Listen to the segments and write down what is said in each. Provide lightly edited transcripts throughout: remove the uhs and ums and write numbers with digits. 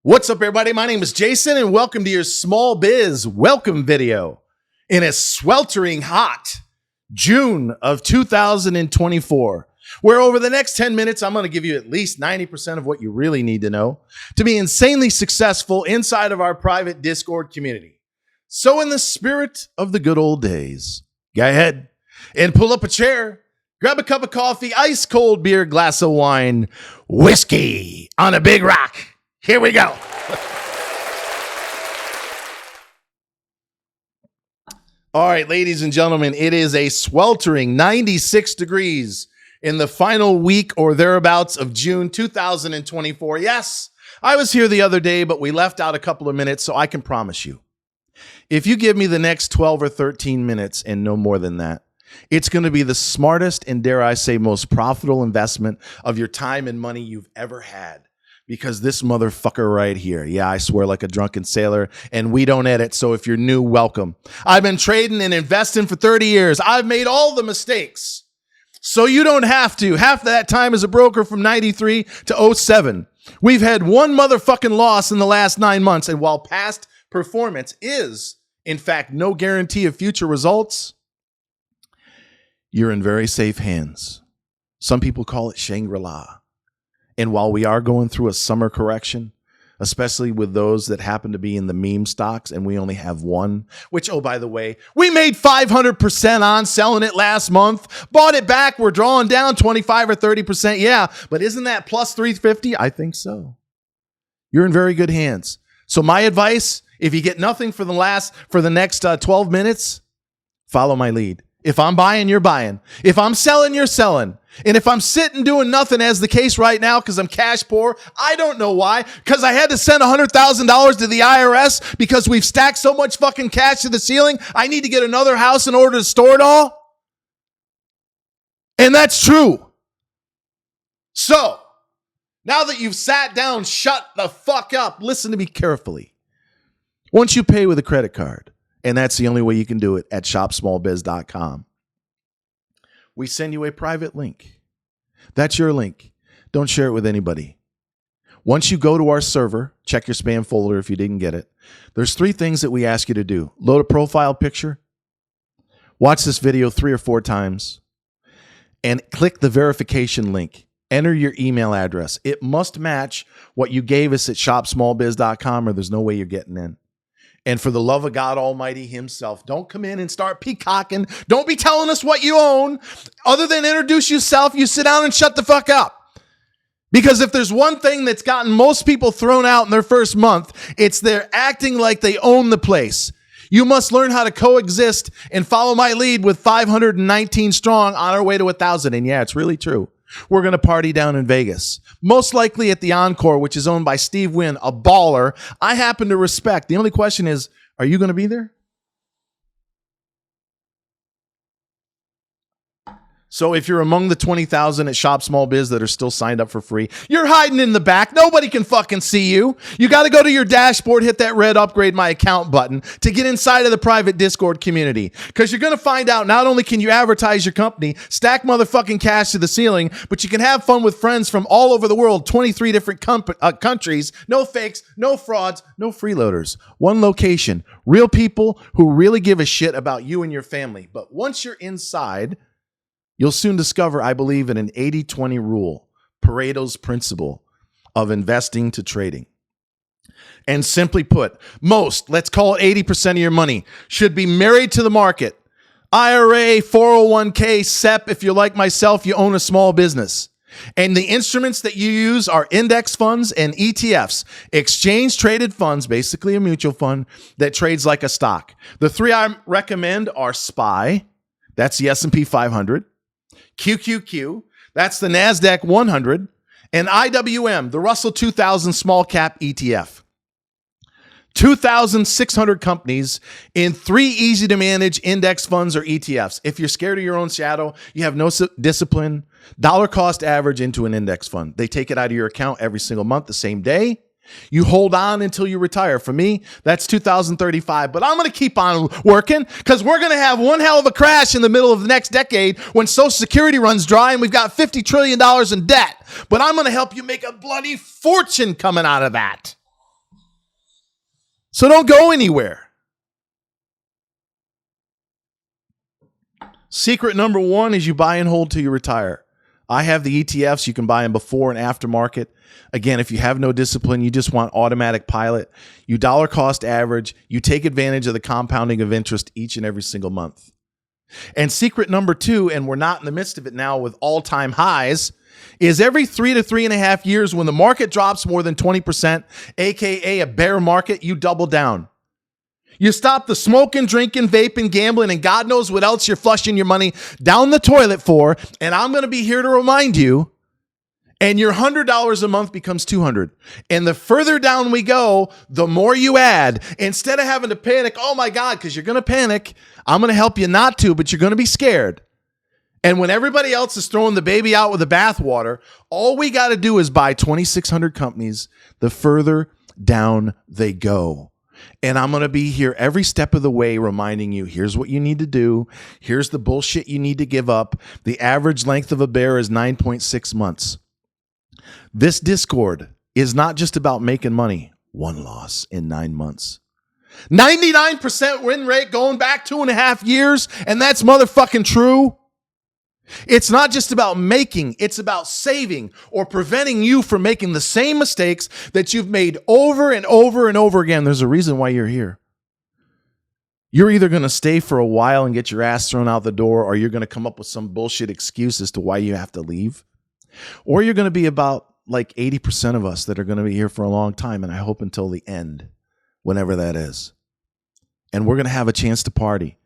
What's up, everybody? My name is Jason, and welcome to your Small Biz Welcome video in a sweltering hot June of 2024, where over the next 10 minutes, I'm going to give you at least 90% of what you really need to know to be insanely successful inside of our private Discord community. So in the spirit of the good old days, go ahead and pull up a chair, grab a cup of coffee, ice cold beer, glass of wine, whiskey on a big rock. Here we go. All right, ladies and gentlemen, it is a sweltering 96 degrees in the final week or thereabouts of June 2024. Yes, I was here the other day, but we left out a couple of minutes, so I can promise you, if you give me the next 12 or 13 minutes and no more than that, it's going to be the smartest and, dare I say, most profitable investment of your time and money you've ever had. Because this motherfucker right here, yeah, I swear like a drunken sailor, and we don't edit, so if you're new, welcome. I've been trading and investing for 30 years. I've made all the mistakes, so you don't have to. Half that time as a broker from 93 to 07. We've had one motherfucking loss in the last 9 months, and while past performance is, in fact, no guarantee of future results, you're in very safe hands. Some people call it Shangri-La. And while we are going through a summer correction, especially with those that happen to be in the meme stocks, and we only have one, which, oh, by the way, we made 500% on selling it last month, bought it back, we're drawing down 25 or 30%. Yeah, but isn't that plus 350? I think so. You're in very good hands. So my advice, if you get nothing for the next 12 minutes, follow my lead. If I'm buying, you're buying. If I'm selling, you're selling. And if I'm sitting doing nothing, as the case right now, because I'm cash poor, I don't know why, because I had to send $100,000 to the IRS because we've stacked so much fucking cash to the ceiling, I need to get another house in order to store it all. And that's true. So, now that you've sat down, shut the fuck up. Listen to me carefully. Once you pay with a credit card, and that's the only way you can do it at shopsmallbiz.com. We send you a private link. That's your link. Don't share it with anybody. Once you go to our server, check your spam folder if you didn't get it. There's 3 things that we ask you to do. Load a profile picture, watch this video 3 or 4 times, and click the verification link. Enter your email address. It must match what you gave us at shopsmallbiz.com or there's no way you're getting in. And for the love of God Almighty himself, don't come in and start peacocking. Don't be telling us what you own. Other than introduce yourself, you sit down and shut the fuck up. Because if there's one thing that's gotten most people thrown out in their first month, it's they're acting like they own the place. You must learn how to coexist and follow my lead with 519 strong on our way to 1,000. And yeah, it's really true. We're going to party down in Vegas, most likely at the Encore, which is owned by Steve Wynn, a baller I happen to respect. The only question is, are you going to be there? So if you're among the 20,000 at Shop Small Biz that are still signed up for free, you're hiding in the back. Nobody can fucking see you. You got to go to your dashboard, hit that red upgrade my account button to get inside of the private Discord community. Because you're going to find out not only can you advertise your company, stack motherfucking cash to the ceiling, but you can have fun with friends from all over the world, 23 different countries, no fakes, no frauds, no freeloaders. One location, real people who really give a shit about you and your family. But once you're inside, you'll soon discover, I believe, in an 80-20 rule, Pareto's principle of investing to trading. And simply put, most, let's call it 80% of your money, should be married to the market. IRA, 401k, SEP, if you're like myself, you own a small business. And the instruments that you use are index funds and ETFs, exchange-traded funds, basically a mutual fund that trades like a stock. The 3 I recommend are SPY, that's the S&P 500, QQQ, that's the NASDAQ 100, and IWM, the Russell 2000 small cap ETF. 2,600 companies in 3 easy to manage index funds or ETFs. If you're scared of your own shadow, you have no discipline, dollar cost average into an index fund. They take it out of your account every single month, the same day. You hold on until you retire. For me, that's 2035. But I'm going to keep on working because we're going to have one hell of a crash in the middle of the next decade when Social Security runs dry and we've got $50 trillion in debt. But I'm going to help you make a bloody fortune coming out of that. So don't go anywhere. Secret number one is you buy and hold till you retire. I have the ETFs. You can buy them before and after market. Again, if you have no discipline, you just want automatic pilot, you dollar cost average, you take advantage of the compounding of interest each and every single month. And secret number two, and we're not in the midst of it now with all-time highs, is every 3 to 3.5 years when the market drops more than 20%, aka a bear market, you double down. You stop the smoking, drinking, vaping, gambling, and God knows what else you're flushing your money down the toilet for. And I'm going to be here to remind you, and your $100 a month becomes $200. And the further down we go, the more you add. Instead of having to panic, oh my God, because you're going to panic. I'm going to help you not to, but you're going to be scared. And when everybody else is throwing the baby out with the bathwater, all we got to do is buy 2,600 companies the further down they go. And I'm going to be here every step of the way reminding you, here's what you need to do. Here's the bullshit you need to give up. The average length of a bear is 9.6 months. This Discord is not just about making money. One loss in 9 months. 99% win rate going back 2.5 years. And that's motherfucking true. It's not just about making, it's about saving or preventing you from making the same mistakes that you've made over and over and over again. There's a reason why you're here. You're either going to stay for a while and get your ass thrown out the door, or you're going to come up with some bullshit excuse as to why you have to leave. Or you're going to be about like 80% of us that are going to be here for a long time, and I hope until the end, whenever that is. And we're going to have a chance to party,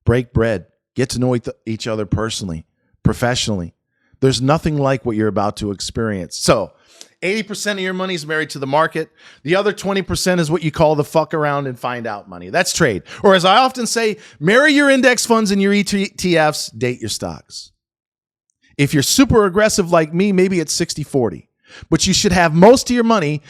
break bread, get to know each other personally, professionally. There's nothing like what you're about to experience. So 80% of your money is married to the market. The other 20% is what you call the fuck around and find out money. That's trade. Or as I often say, marry your index funds and your ETFs, date your stocks. If you're super aggressive like me, maybe it's 60-40. But you should have most of your money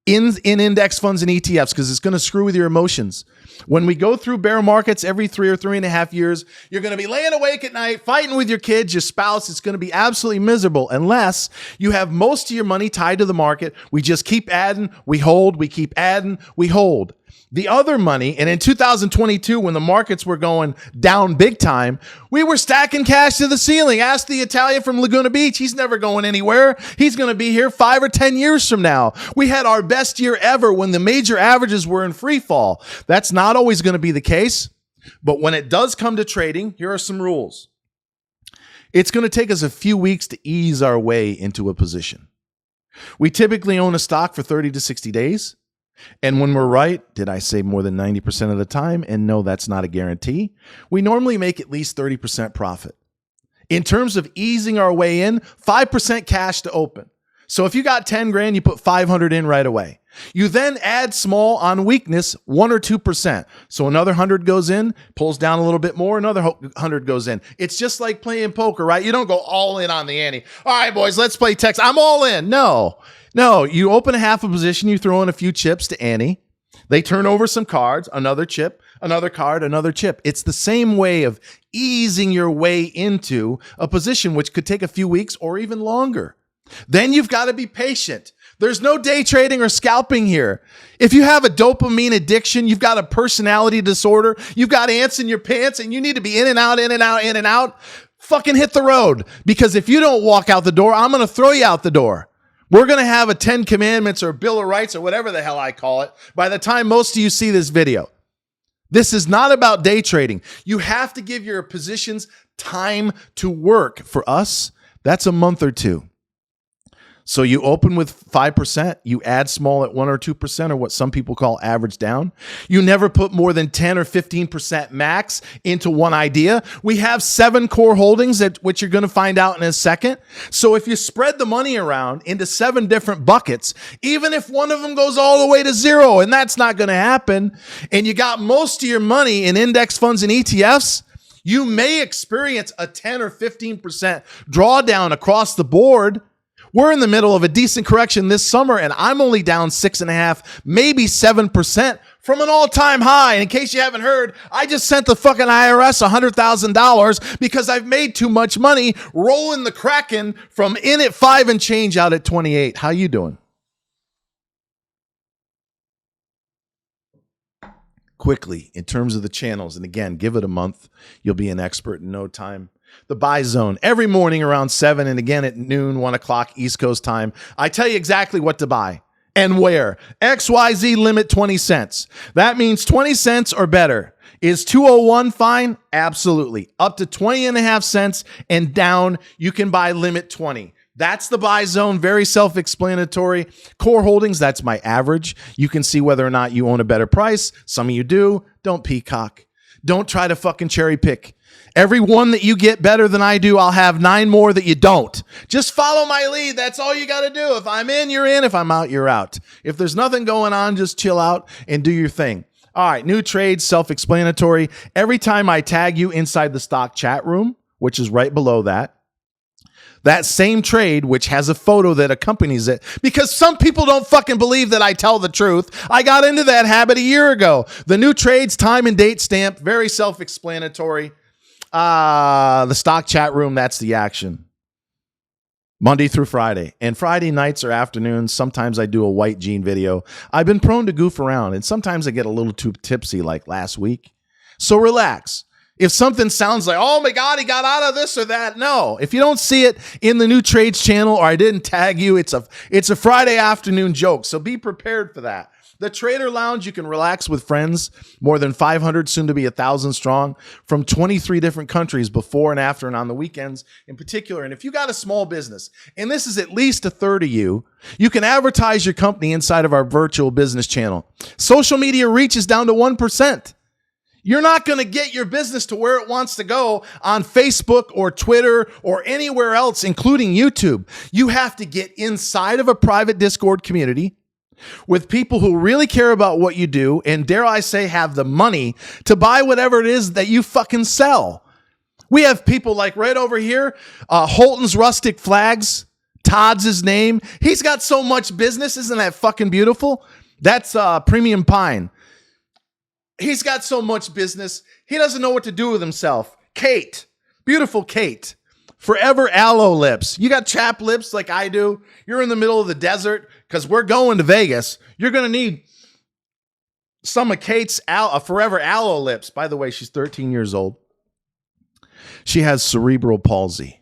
in index funds and ETFs because it's going to screw with your emotions. When we go through bear markets every 3 or 3.5 years, you're going to be laying awake at night, fighting with your kids, your spouse. It's going to be absolutely miserable unless you have most of your money tied to the market. We just keep adding, we hold, we keep adding, we hold. The other money, and in 2022, when the markets were going down big time, we were stacking cash to the ceiling. Ask the Italian from Laguna Beach. He's never going anywhere. He's going to be here 5 or 10 years from now. We had our best year ever when the major averages were in free fall. That's not always going to be the case. But when it does come to trading, here are some rules. It's going to take us a few weeks to ease our way into a position. We typically own a stock for 30 to 60 days. And when we're right, did I say more than 90% of the time? And no, that's not a guarantee. We normally make at least 30% profit. In terms of easing our way in, 5% cash to open. So if you got 10 grand, you put 500 in right away. You then add small on weakness, 1 or 2%. So another 100 goes in, pulls down a little bit more, another 100 goes in. It's just like playing poker, right? You don't go all in on the ante. All right, boys, let's play Texas. I'm all in. No, you open a half a position, you throw in a few chips to ante. They turn over some cards, another chip, another card, another chip. It's the same way of easing your way into a position, which could take a few weeks or even longer. Then you've got to be patient. There's no day trading or scalping here. If you have a dopamine addiction, you've got a personality disorder, you've got ants in your pants, and you need to be in and out, in and out, in and out, fucking hit the road. Because if you don't walk out the door, I'm going to throw you out the door. We're going to have a 10 Commandments or Bill of Rights or whatever the hell I call it by the time most of you see this video. This is not about day trading. You have to give your positions time to work. For us, that's a month or two. So you open with 5%, you add small at 1 or 2%, or what some people call average down. You never put more than 10 or 15% max into one idea. We have 7 core holdings, which you're going to find out in a second. So if you spread the money around into 7 different buckets, even if one of them goes all the way to 0, and that's not going to happen, and you got most of your money in index funds and ETFs, you may experience a 10 or 15% drawdown across the board. We're in the middle of a decent correction this summer, and I'm only down 6.5%, maybe 7% from an all-time high. And in case you haven't heard, I just sent the fucking IRS $100,000 because I've made too much money rolling the Kraken from in at 5 and change out at 28. How you doing? quickly in terms of the channels. And again, give it a month. You'll be an expert in no time. The buy zone every morning around 7 and again at noon, 1 o'clock East Coast time. I tell you exactly what to buy and where. XYZ limit 20 cents. That means 20 cents or better. Is 201 fine? Absolutely. Up to 20 and a half cents and down, you can buy limit 20. That's the buy zone. Very self-explanatory. Core holdings, that's my average. You can see whether or not you own a better price. Some of you do. Don't peacock. Don't try to fucking cherry pick. Every one that you get better than I do, I'll have 9 more that you don't. Just follow my lead. That's all you got to do. If I'm in, you're in. If I'm out, you're out. If there's nothing going on, just chill out and do your thing. All right, new trades, self-explanatory. Every time I tag you inside the stock chat room, which is right below that same trade, which has a photo that accompanies it, because some people don't fucking believe that I tell the truth. I got into that habit a year ago. The new trades, time and date stamp, very self-explanatory. The stock chat room, that's the action. Monday through Friday. And Friday nights or afternoons, sometimes I do a white jean video. I've been prone to goof around, and sometimes I get a little too tipsy like last week. So relax. If something sounds like, oh my God, he got out of this or that, no. If you don't see it in the new trades channel or I didn't tag you, it's a Friday afternoon joke. So be prepared for that. The Trader Lounge, you can relax with friends, more than 500, soon to be 1,000 strong, from 23 different countries before and after and on the weekends in particular. And if you got a small business, and this is at least a third of you, you can advertise your company inside of our virtual business channel. Social media reach is down to 1%. You're not going to get your business to where it wants to go on Facebook or Twitter or anywhere else, including YouTube. You have to get inside of a private Discord community with people who really care about what you do and, dare I say, have the money to buy whatever it is that you fucking sell. We have people like right over here, Holton's Rustic Flags. Todd's his name. He's got so much business. Isn't that fucking beautiful? That's Premium Pine. He's got so much business. He doesn't know what to do with himself. Kate, beautiful Kate. Forever Aloe Lips. You got chapped lips like I do. You're in the middle of the desert because we're going to Vegas. You're going to need some of Kate's Forever Aloe Lips. By the way, she's 13 years old. She has cerebral palsy,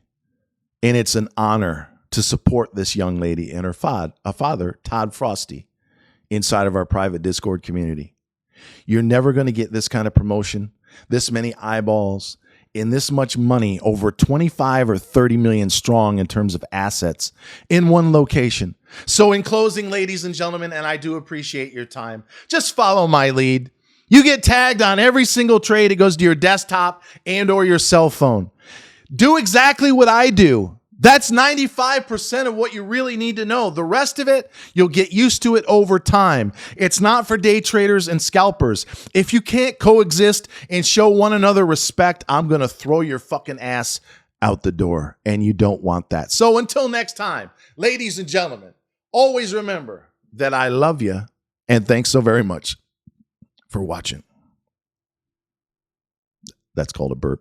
and it's an honor to support this young lady and her father, Todd Frosty, inside of our private Discord community. You're never going to get this kind of promotion, this many eyeballs, in this much money, over 25 or 30 million strong in terms of assets in one location. So in closing, ladies and gentlemen, and I do appreciate your time, just follow my lead. You get tagged on every single trade. It goes to your desktop and or your cell phone. Do exactly what I do. That's 95% of what you really need to know. The rest of it, you'll get used to it over time. It's not for day traders and scalpers. If you can't coexist and show one another respect, I'm going to throw your fucking ass out the door, and you don't want that. So until next time, ladies and gentlemen, always remember that I love you, and thanks so very much for watching. That's called a burp.